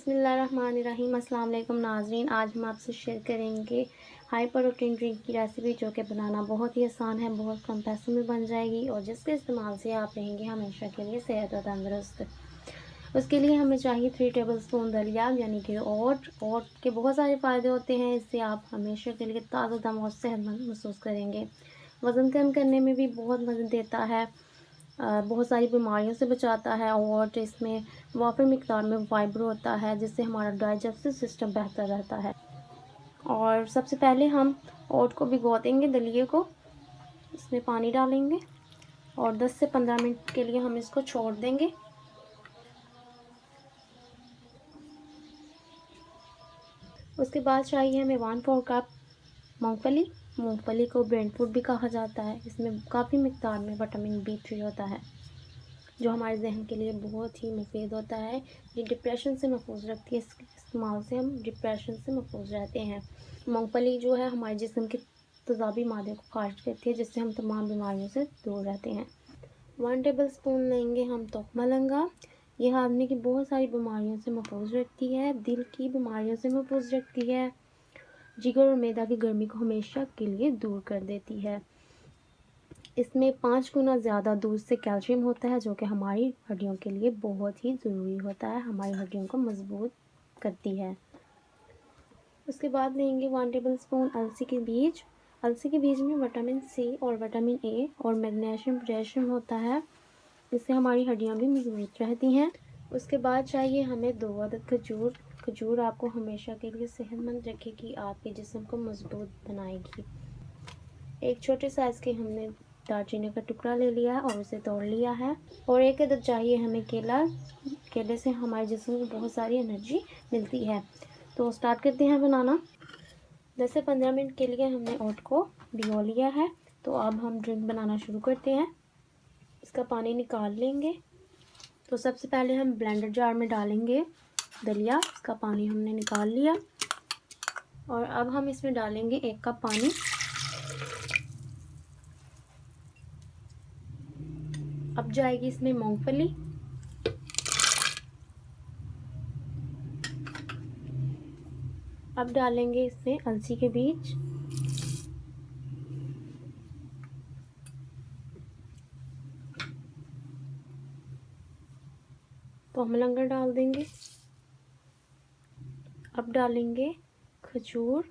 बिस्मिल्लाहिर्रहमानिर्रहीम। अस्सलाम वालेकुम नाज़रीन, आज हम आपसे शेयर करेंगे हाई प्रोटीन ड्रिंक की रेसिपी, जो कि बनाना बहुत ही आसान है, बहुत कम पैसों में बन जाएगी और जिसके इस्तेमाल से आप रहेंगे हमेशा के लिए सेहत और तंदुरुस्त। उसके लिए हमें चाहिए 3 टेबलस्पून दलिया यानी कि ओट के बहुत सारे फ़ायदे होते हैं। इससे आप हमेशा के लिए ताज़ा दम और सेहतमंद महसूस करेंगे। वज़न कम करने में भी बहुत मदद देता है, बहुत सारी बीमारियों से बचाता है और इसमें वाफर मिकदार में फाइबर होता है, जिससे हमारा डाइजेस्टिव सिस्टम बेहतर रहता है। और सबसे पहले हम ओट को भिगो देंगे, दलिए को इसमें पानी डालेंगे और 10 से 15 मिनट के लिए हम इसको छोड़ देंगे। उसके बाद चाहिए हमें 1/4 कप मूंगफली को ब्रेन फ्रूट भी कहा जाता है। इसमें काफ़ी मिकदार में विटामिन B3 होता है, जो हमारे जहन के लिए बहुत ही मुफीद होता है। ये डिप्रेशन से महफूज रखती है, इसके इस्तेमाल से हम डिप्रेशन से महफूज रहते हैं। मूंगफली जो है हमारे जिस्म के तेज़ाबी मादे को खारिज करती है, जिससे हम तमाम बीमारियों से दूर रहते हैं। 1 टेबलस्पून लेंगे हम तोक मलंगा। ये हाजमे की बहुत सारी बीमारियों से महफूज रखती है, दिल की बीमारियों से महफूज रखती है, जिगर और मैदा की गर्मी को हमेशा के लिए दूर कर देती है। इसमें 5 गुना ज़्यादा दूध से कैल्शियम होता है, जो कि हमारी हड्डियों के लिए बहुत ही ज़रूरी होता है, हमारी हड्डियों को मजबूत करती है। उसके बाद लेंगे 1 टेबलस्पून अलसी के बीज। अलसी के बीज में विटामिन C और विटामिन A और मैग्नीशियम पोटेशियम होता है, इससे हमारी हड्डियां भी मजबूत रहती हैं। उसके बाद चाहिए हमें 2 अदद खजूर। खजूर आपको हमेशा के लिए सेहतमंद रखेगी, आपके जिस्म को मजबूत बनाएगी। एक छोटे साइज़ के हमने दालचीनी का टुकड़ा ले लिया है और उसे तोड़ लिया है। और 1 अदद चाहिए हमें केला। केले से हमारे जिस्म को बहुत सारी एनर्जी मिलती है। तो स्टार्ट करते हैं बनाना। 10 से 15 मिनट के लिए हमने ओट को भिगो लिया है, तो अब हम ड्रिंक बनाना शुरू करते हैं। इसका पानी निकाल लेंगे। तो सबसे पहले हम ब्लेंडर जार में डालेंगे दलिया। इसका पानी हमने निकाल लिया और अब हम इसमें डालेंगे 1 कप पानी। अब जाएगी इसमें मूंगफली, अब डालेंगे इसमें अलसी के बीज, तो मलंगा डाल देंगे। अब डालेंगे खजूर,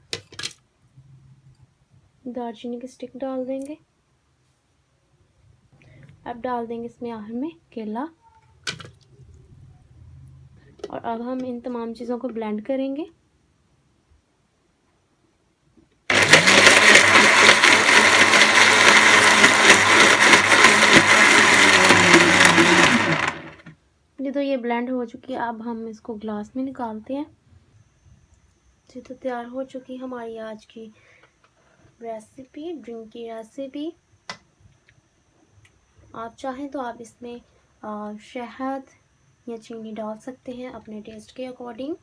दालचीनी की स्टिक डाल देंगे। अब डाल देंगे इसमें आखिर में केला और अब हम इन तमाम चीज़ों को ब्लेंड करेंगे। जी, तो ये ब्लेंड हो चुकी है। अब हम इसको ग्लास में निकालते हैं। जी, तो तैयार हो चुकी हमारी आज की रेसिपी, ड्रिंक की रेसिपी। आप चाहें तो आप इसमें शहद या चीनी डाल सकते हैं अपने टेस्ट के अकॉर्डिंग।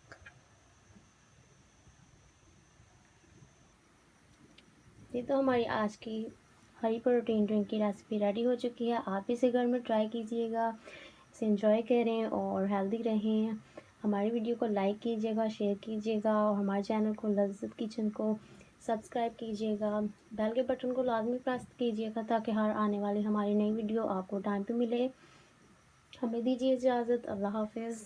ये तो हमारी आज की हाई प्रोटीन ड्रिंक की रेसिपी रेडी हो चुकी है। आप इसे घर में ट्राई कीजिएगा, इसे एंजॉय करें और हेल्दी रहें। हमारी वीडियो को लाइक कीजिएगा, शेयर कीजिएगा और हमारे चैनल को लज़्ज़त किचन को सब्सक्राइब कीजिएगा। बेल के बटन को लाजमी प्रेस कीजिएगा ताकि हर आने वाली हमारी नई वीडियो आपको टाइम पे मिले। हमें दीजिए इजाज़त। अल्लाह हाफिज़।